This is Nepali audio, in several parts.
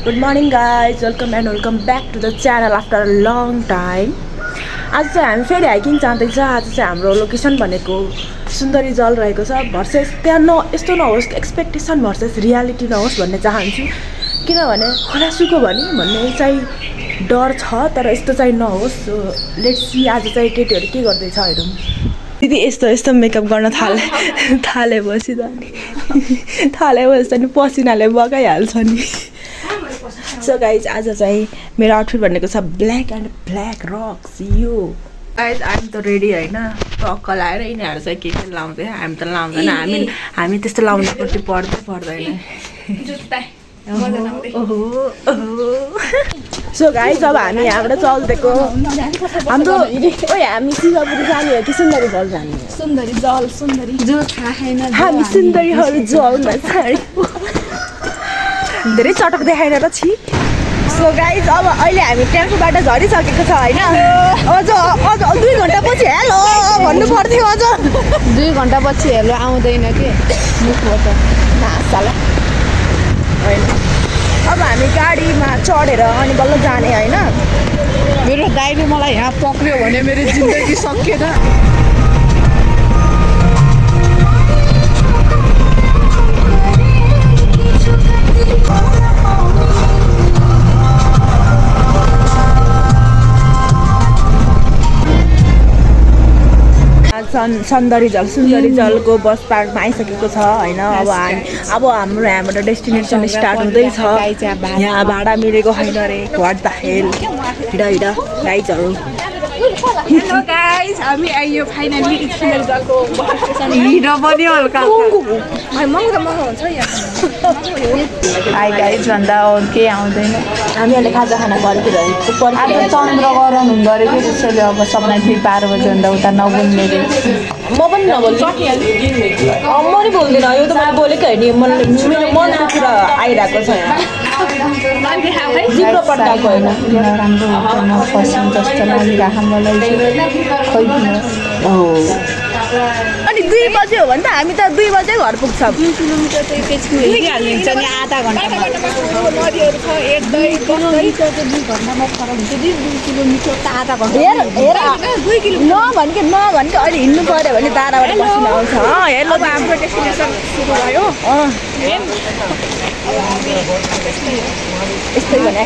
Good morning guys, welcome back to the channel after a long time. आज चाहिँ हामी फेरि हाइकिङ जाँदैछ। आज चाहिँ हाम्रो लोकेसन भनेको सुन्दरी जल रहेको छ। भर्सेस त्यहाँ यस्तो नहोस्, एक्सपेक्टेसन भर्सेस रियालिटी नहोस् भन्ने चाहन्छु। किनभने खोला सुको भन्ने चाहिँ डर छ, तर यस्तो चाहिँ नहोस्। सो लेट्स सी आज चाहिँ केटीहरू के गर्दैछ हेरौँ। दिदी यस्तो मेकअप गर्न थालेपछि त नि पसिनाले बगाइहाल्छ नि। सो गाइज आज चाहिँ मेरो आउटफिट भनेको छ ब्ल्याक एन्ड ब्ल्याक रक्स। यो गाइज आइम त रेडी होइन, टक्क लाएर यिनीहरू चाहिँ के लाउँदै, हामी त लाउँदैन। हामी त्यस्तो लाउनुपट्टि पर्दैन। सो गाइज अब हामी यहाँबाट चल्दिएको हाम्रो हामी सिंहपुरी जाने हो कि सुन्दरी जल जाने? सुन्दरी जो थाहा छैन। हामी सुन्दरीहरू जलमा धेरै चटक देखाएर र छि। सो गाइज अब अहिले हामी टेम्पोबाट झरिसकेको छ होइन। अझ 2 घन्टा पछि हेलो भन्नु पर्थ्यो। अझ 2 घन्टा पछि हेलो आउँदैन के मुखबाट नासाला होइन। अब हामी गाडीमा चढेर अनि बल्ल जाने होइन। मेरो दाइले मलाई यहाँ पक्रियो भने मेरो जिन्दगी सकिएन। सुन्दरी जलको बस पार्कमा आइसकेको छ होइन। अब हाम्रो यहाँबाट डेस्टिनेसन स्टार्ट हुँदैछ। यहाँ भाडा मिलेको छैन रे, वाट द हेल। हिँड गाइजहरू। हेलो गाइस, हामी आइयो फाइनली सुन्दरी जलको बस स्टेसन। हिँड पनि हल्का महँगो हुन्छ यहाँ। हाई गाइज भन्दा अरू केही आउँदैन। हामी अहिले खाजा खाना पर्खिरहेको। आज चन्द्रग्रहण हुँदो रहेछ, त्यसैले अब सबलाई फेरि 12 बजी भन्दा उता नबोल्ने रे। म पनि नबोल्छु। म नि बोल्दिनँ, यो त मैले बोलेको होइन। मेरो मनको कुरा आइरहेको छ यहाँ। जिब्रो पड्काएको होइन। राम्रो हुँदैन, पसिन जस्तो लागिरहेको मलाई खै किन। अनि 2 बजे हो भने त हामी त 2 बजे घर पुग्छौँ। 2 किलोमिटर त एकैछिन हिँडिहाल्नुहुन्छ नि, आधा घन्टामा। नदीहरू छ, हेर्दै किलोमिटर त 2 घन्टामा फरक हुन्छ। 2 किलोमिटर त आधा घन्टा। हेर नभन्के अहिले हिँड्नु पऱ्यो भने दाराबाट पसिना आउँछ। हेर्नु त हाम्रो डेस्टिनेसन सुरु भयो। यस्तै भने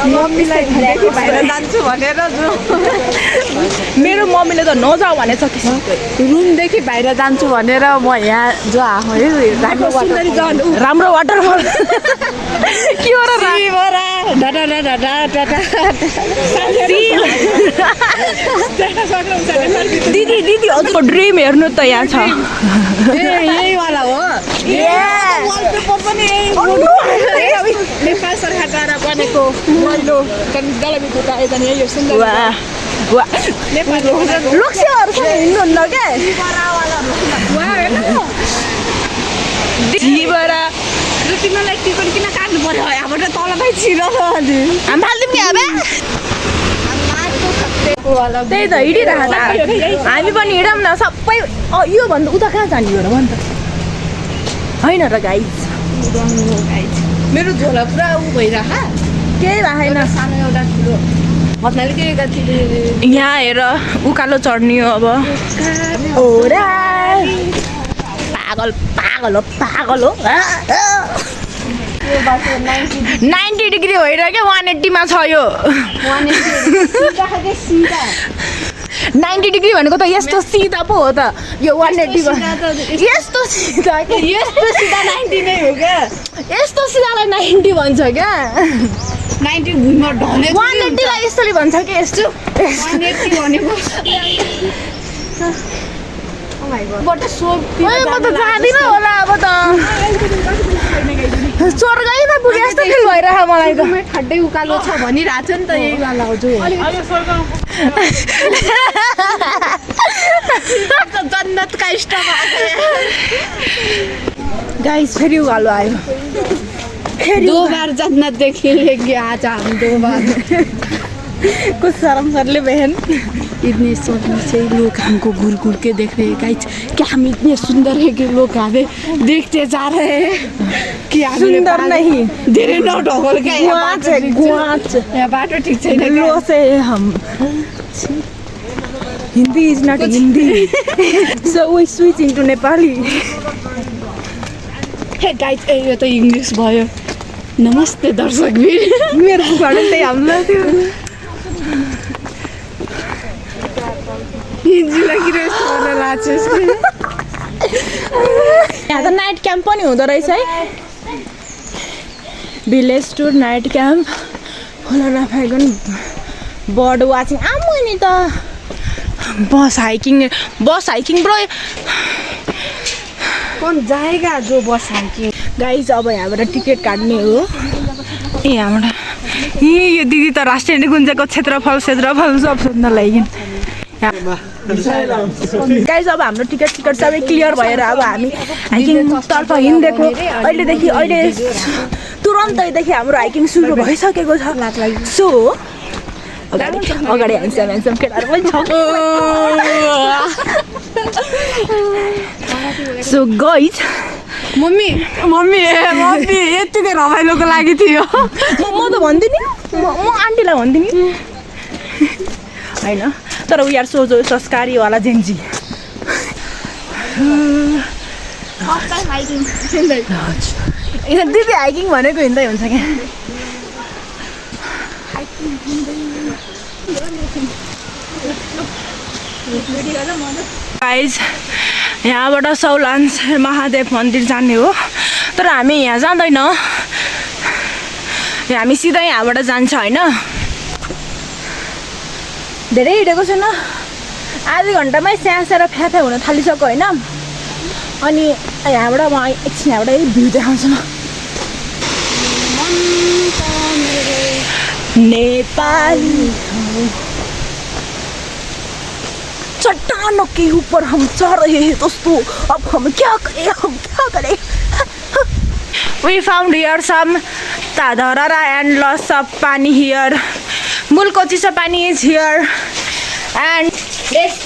मम्मीलाई देखि बाहिर जान्छु भनेर मेरो मम्मीले त नजाऊ भनेछ कि रुमदेखि बाहिर जान्छु भनेर म यहाँ जो राम्रो वाटरफल के हो र दिदी हजुरको ड्रिम हेर्नु त यहाँ छ। यही वाला हो। नेपाल सरकारद्वारा बनेको मैलो जलविद्युत आयोजना यही हो सुन्दरी। रक्सीहरूसँग हिँड्नुहुन्न क्या? तिमीलाई टिकट किन काट्नु पर्यो? यहाँबाट तलमै छिरो हामी फाल्दिउँ नि। त्यही त हिँडिरहेको छ। हामी पनि हिँडौँ न सबै। यो भन्दा उता कहाँ जाने हो र भन् त? होइन र गाइज, मेरो झोला पुरा भइरह केही राखेन। सानो एउटा ठुलो भन्नाले के यहाँ हेर उकालो चढ्ने हो अब। ओरा पागल हो। 90 डिग्री होइन क्या, 180 मा छ यो। 90 डिग्री भनेको त यस्तो सिधा पो हो त। यो 180 यस्तो सिधा 90 नै हो क्या। यस्तो सिधालाई 90 भन्छ क्या। 90 भुइँमा ढले 180 लाई यस्तोले भन्छ कि यस्तो 180 भनेको। म त जाँदिनँ होला अब त। स्वर्गैमा पुगे जस्तो फिल भइरहेको मलाई त। ठड्डै उकालो छ भनिरहेको छ नि त। यही वाला हो जो जन्नतका स्टप गाइस फेरि उकालो आयो। 2 बार जन्नत देखेंगे आज हम 2 बार। कुछ शर्म कर ले बहन। इतने सोचने से लोग हमको घूर घूर के देख रहे हैं गाइस कि हम इतने सुंदर है कि लोग हमें देखते जा रहे हैं कि सुंदर नहीं धेरै नढोगल क्या गुवाच यहाँ बाटो ठिक छैन लो से हम Hindi is not Hindi so we switch into Nepali hey guys यो त इङ्ग्लिस भयो नमस्ते दर्शक मेरो बुकबाट त्यही हामीलाई थियो हिन्जीलाई किन यस्तो गर्न लाग्छ यहाँ त नाइट क्याम्प पनि हुँदो रहेछ है भिलेज टुर नाइट क्याम्प खोला नफाइकन बर्ड वाचिङ आम्मै नि त बस हाइकिङ ब्रो कौन जाएगा जो बस हाइकिङ गाइज अब यहाँबाट टिकट काट्ने हो यहाँबाट यो दिदी त राष्ट्रिय निकुञ्जको क्षेत्रफल सब सोध्न लागि गाइज अब हाम्रो टिकट सबै क्लियर भएर अब हामी हाइकिङतर्फ हिँडेको अहिले तुरन्तैदेखि हाम्रो हाइकिङ सुरु भइसकेको छ सो अगाडि ह्यान्डसम केटाहरू पनि छ सो गाइज मम्मी यतिकै रमाइलोको लागि थियो म त भन्दिनँ म आन्टीलाई भन्दिनँ होइन तर उयो सोझो संस्कारीवाला जेन्जी दिदी हाइकिङ भनेको हिँड्दै हुन्छ क्या गाइज यहाँबाट सौलान्स महादेव मन्दिर जाने हो तर हामी यहाँ जाँदैन हामी सिधै यहाँबाट जान्छ होइन धेरै हिँडेको छैन आधी घन्टामै स्यासेर फ्याफे हुन थालिसक्यो होइन अनि यहाँबाट म एकछिन यहाँबाट भ्यू देखाउँछु म नेपाली चट्टानों के ऊपर हम चढ़ रहे हैं दोस्तों अब हम क्या करें We found here some Tadharara and lots of pani here. Mulkochisa pani is here and yes,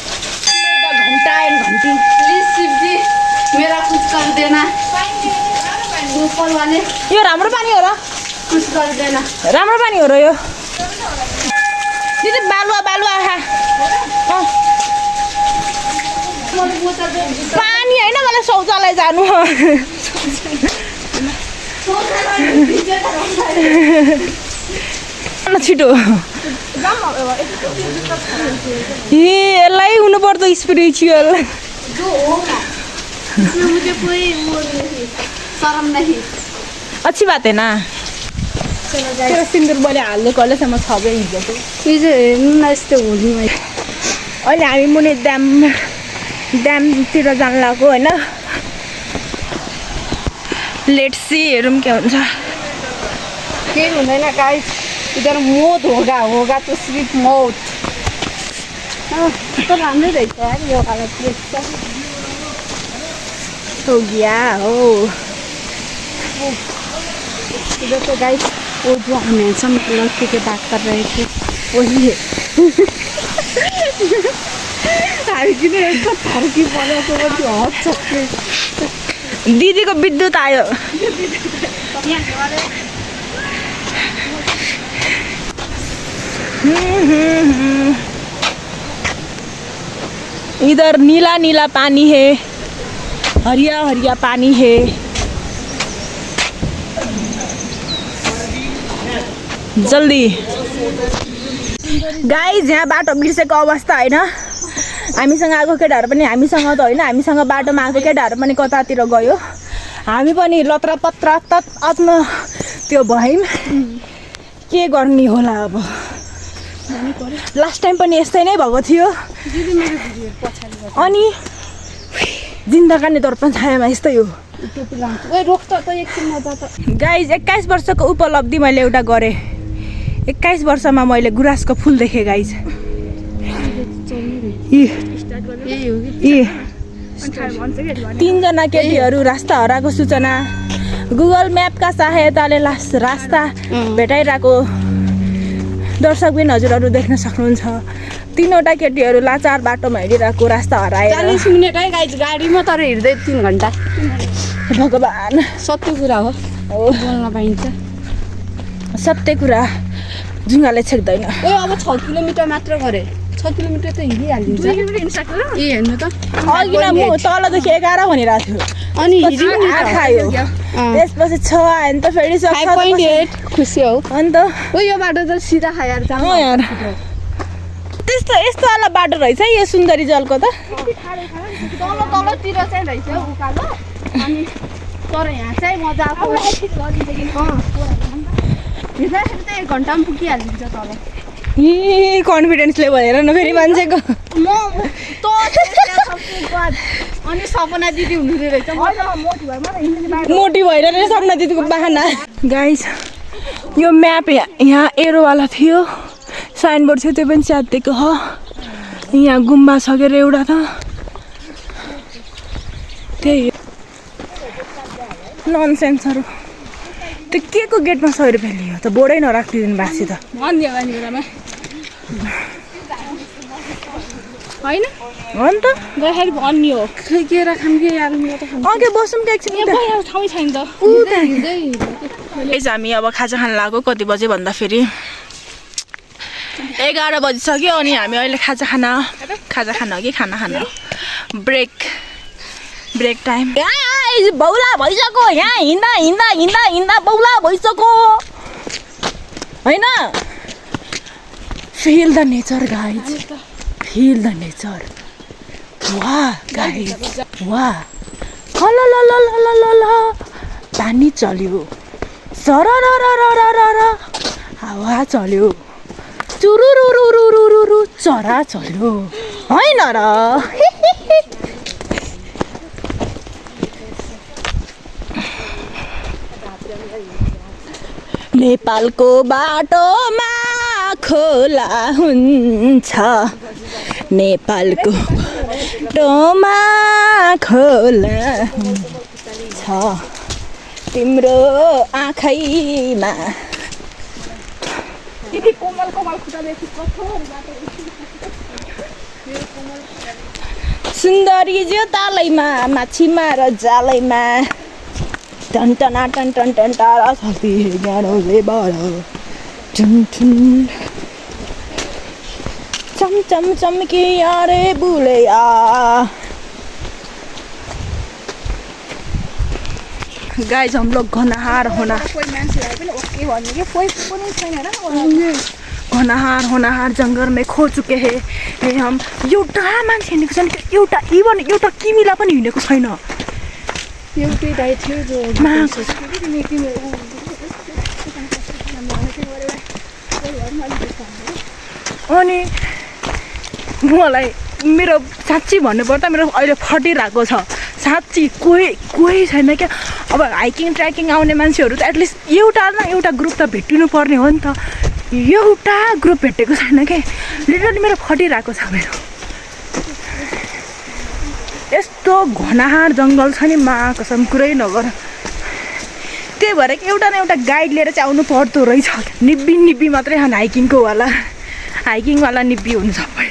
घंटा and घंटी. प्लिज शिवजी मेरा कुछ कर देना ऊपर वाले यो राम्रो पानी हो र कुछ कर देना राम्रो पानी हो र यो दिदी बालुवा पानी होइन मलाई शौचालय जानु हो छिटो यसलाई हुनुपर्छ स्पिरिचुअल मुझे कोई शर्म नहीं अच्छी बात है ना तेरो सिन्दुर मैले हाल्दिएको अहिलेसम्म छबै हिँडेको हिजो हेर्नु न यस्तो होलीमा अहिले हामी मुनि ड्यामतिर जान लाग्यो होइन लेट्स सी हेरौँ के हुन्छ केही हुँदैन गाइस इधर मौत होगा तो सिर्फ मौत तो राम्रै रहेछ यार यो वाला प्लेस त हो गया हो इधर तो गाइस वो जो हम हैंडसम लड़के की बात कर रहे थे वही है हामी किन यस्तो फर्की परेको पनि हट सक्छ दिदीको विद्युत आयो इधर नीला नीला पानी है हरिया हरिया पानी है जल्दी गाइज यहाँ बाटो बिर्सेको अवस्था होइन हामीसँग आएको केटाहरू पनि हामीसँग त होइन हामीसँग बाटोमा आएको केटाहरू पनि कतातिर गयो हामी पनि लत्र पत्र आफ्नो त्यो भयौँ के गर्ने होला अब लास्ट टाइम पनि यस्तै नै भएको थियो अनि जिन्दगानी दर्पण छायामा यस्तै हो गाइज 21 वर्षको उपलब्धि मैले एउटा गरेँ 21 वर्षमा मैले गुराँसको फुल देखेँ गाइज तीनजना केटीहरू रास्ता हराएको सूचना गुगल म्यापका सहायताले रास्ता भेटाइरहेको दर्शकबिन हजुरहरू देख्न सक्नुहुन्छ 3वटा केटीहरू लाचार बाटोमा हिँडिरहेको रास्ता हराएर 40 मिनट है गाइज गाडीमा तर हिँड्दै 3 घन्टा भगवान सत्य कुरा हो बोल्न पाइन्छ सत्य कुरा जुङ्गाले छेक्दैन ए अब 6 किलोमिटर मात्र गरे 6 किलोमिटर त हिँडिहालिन्छ 2 किलोमिटर हिँडिसक्यो र ए हेर्नु त अघि न म तलदेखि 11 भनिरहेको थियो अनि हिँड्यो नि त खायो त्यसपछि 6 आयो नि त फेरि 5.8 खुसी हौ अन्त ओ यो बाटो त सिधा खाएर जानु यार त्यस्तो यस्तो वाला बाटो रहेछ यो सुन्दरी जलको त तलतिर चाहिँ रहेछ उकालो अनि तर यहाँ चाहिँ मजाको हिँड्दाखेरि त 1 घन्टामा पुगिहालिन्छ तल यी कन्फिडेन्सले भनेर न फेरि मान्छेको अनि सपना दिदी हुनुहुँदो रहेछ मोटी भएर नै सपना दिदीको बाहना गाइस यो म्याप यहाँ एरोवाला थियो साइनबोर्ड थियो त्यो पनि च्यातिएको हो यहाँ गुम्बा छ के अरे एउटा त त्यही ननसेन्सहरू त्यो के को गेटमा 100 रुपियाँ लियो त बोर्डै नराखिदिनु भएको त भन्यो भने होइन हो नि त गएर भन्यो के राखौँ के यार म त अघि बसौँ कि एकछिन ठाउँ छैन त हामी अब खाजा खान लाग्यो कति बजे भन्दाखेरि 11 बजिसक्यो अनि हामी अहिले खाजा खान कि खाना खान ब्रेक टाइम बौला भइसक्यो यहाँ हिँड्दा बौला भइसक्यो होइन feel the nature guys feel the nature वाह गाइज वाह ल पानी चल्यो सररररररर हावा चल्यो चुरुरुरुरुरुरु चरा चल्यो होइन र नेपालको बाटोमा खोला हुन्छ नेपालको बाटोमा खोला हुन्छ तिम्रो आँखैमा सुन्दरी जो तालैमा माछी मार जालैमा टन टाढा छल्ती गाडोले बढ टुन चम चमके यारे बुलेया गाइस हम लोग घनाहार होनाहार जंगल में खो चुके हैं हम एउटा मान्छे हिँडेको छैन एउटा इभन एउटा किमीलाई पनि हिँडेको छैन अनि मलाई मेरो साँच्ची भन्नुपर्दा मेरो अहिले फटिरहेको छ साँच्ची कोही छैन क्या अब हाइकिङ ट्रेकिङ आउने मान्छेहरू त एटलिस्ट एउटा न एउटा ग्रुप त भेटिनु पर्ने हो नि त एउटा ग्रुप भेटेको छैन क्या लिटरली मेरो फटिरहेको छ मेरो यस्तो घनाहार जङ्गल छ नि मा कसम कुरै नगर त्यही भएर एउटा न एउटा गाइड लिएर चाहिँ आउनु पर्दो रहेछ निब्बी मात्रै छन् हाइकिङवाला निब्बी हुनु सबै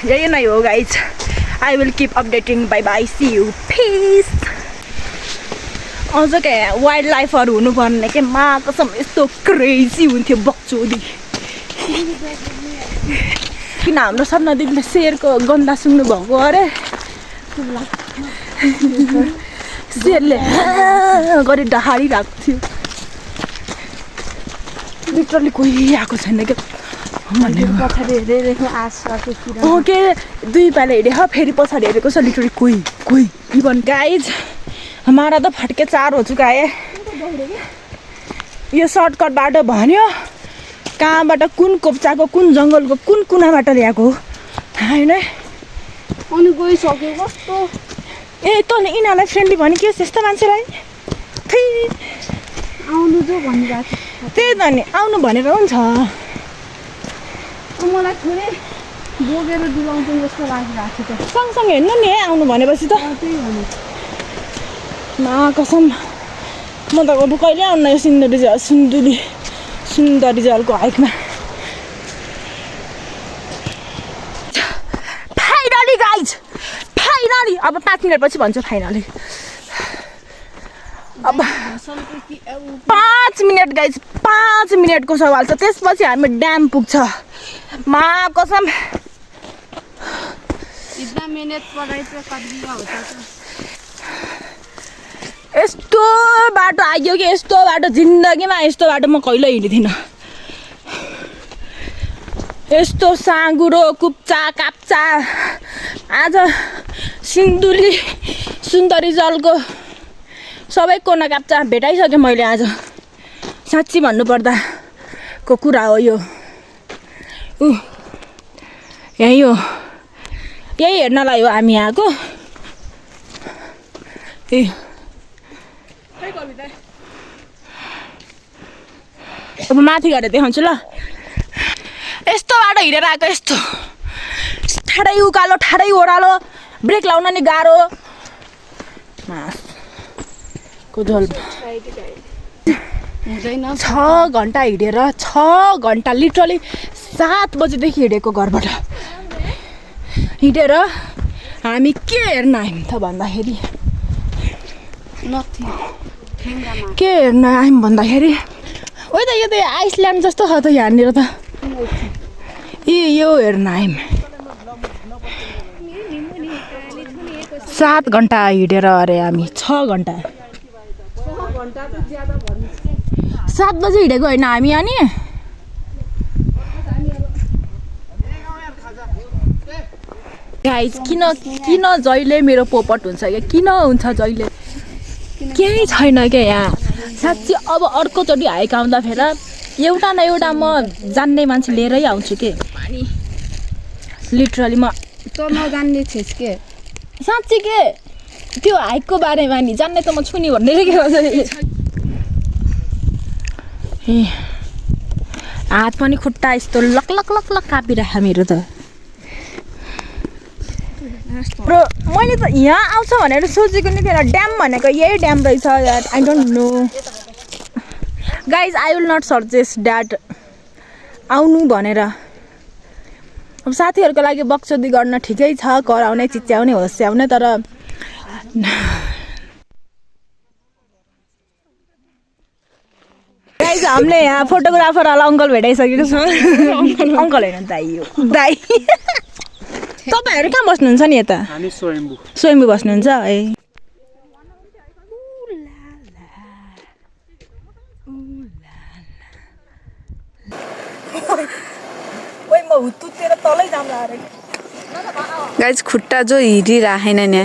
यही नै हो guys I will keep updating bye see you peace अझ क्या वाइल्ड लाइफहरू हुनुपर्ने के मा कसम यस्तो क्रेजी हुन्थ्यो बक्चोदी किन हाम्रो सपना दिदीले शेरको गन्दा सुन्नु भएको अरे शेरले गरी डहारिरहेको थियो लिटरली कोही आएको छैन क्या पछाडि हेरेको आसपासको के 2 पाले हिँडेको फेरि पछाडि हेरेको छ लिटरली कोही इभन गाइज हमारा त फटके 4 हो चुका है यो सर्टकट बाटो भन्यो कहाँबाट कुन कोप्चाको कुन जङ्गलको कुन कुनाबाट ल्याएको थाहा होइन अनि गइसक्यो कस्तो ए तँले यिनीहरूलाई फ्रेन्डली भने के यस्तो मान्छेलाई आउनु जो भनिरहेको त्यही त नि आउनु भनेर हुन्छ मलाई थोरै बोकेर डुलाउँछ जस्तो लागिरहेको थियो त सँगसँगै हेर्नु नि है आउनु भनेपछि त त्यही भने मा कसम म त अब कहिले आउनु यो सुन्दुली सुन्दरी जलको हाइकमा फाइनली गाइज फाइनली अब 5 मिनटपछि भन्छु फाइनली अब 5 मिनट गाइज 5 मिनटको सवाल छ त्यसपछि हामी ड्याम पुग्छ मा कसम इतना मेहनत पढाइ चाहिँ कतिमा हुन्छ यस्तो बाटो आइयो कि यस्तो बाटो जिन्दगीमा यस्तो बाटो म कहिले हिँड्दिनँ यस्तो साँगुरो कुप्चा काप्चा आज सुन्दरी जलको सबै कोना काप्चा भेटाइसकेँ मैले आज साँच्ची भन्नुपर्दाको कुरा हो यो यही हो यही हेर्नलाई हो हामी आएको ए अब माथि गएर देखाउँछु ल यस्तो बाटो हिँडेर आएको यस्तो ठाडै उकालो ठाडै ओह्रालो ब्रेक लाउन नि गाह्रो झोल 6 घन्टा हिँडेर 6 घन्टा लिटरली 7 बजेदेखि हिँडेको घरबाट हिँडेर हामी के हेर्न आयौँ त भन्दाखेरि के हेर्न आयौँ भन्दाखेरि ओ त यो त आइसल्यान्ड जस्तो छ त यहाँनिर त यो हेर्न आयौँ 7 घन्टा हिँडेर अरे हामी 6 घन्टा 7 बजे हिँडेको होइन हामी यहाँ नि गाइज किन जहिले मेरो पोपट हुन्छ क्या किन हुन्छ जहिले केही छैन क्या यहाँ साँच्ची अब अर्कोचोटि हाइक आउँदा फेरि एउटा न एउटा म जान्ने मान्छे लिएरै आउँछु के लिटरली म त नजान्ने थिएस् के साँच्ची के त्यो हाइकको बारेमा नि जान्ने त म छु नि भन्ने के भन्छ ए हात पनि खुट्टा यस्तो लक लक लक लक कापिरहेको मेरो त ब्रो मैले त यहाँ आउँछ भनेर सोचेको नि थिएन ड्याम भनेको यही ड्याम रहेछ I don't know guys I will not suggest that आउनु भनेर अब साथीहरूको लागि बक्सोदी गर्न ठिकै छ कराउने चिच्याउने होस्याउने तर गाइज हामीले यहाँ फोटोग्राफर वाला अङ्कल भेटाइसकेको छ अङ्कल होइन दाइ हो दाइ तपाईहरु कहाँ बस्नुहुन्छ नि यता हामी स्वयम्भू बस्नुहुन्छ ए ओइ म हुत्तुतेर तलै जाम्ला अरे गाइज खुट्टा जो हिँडिराखेन नि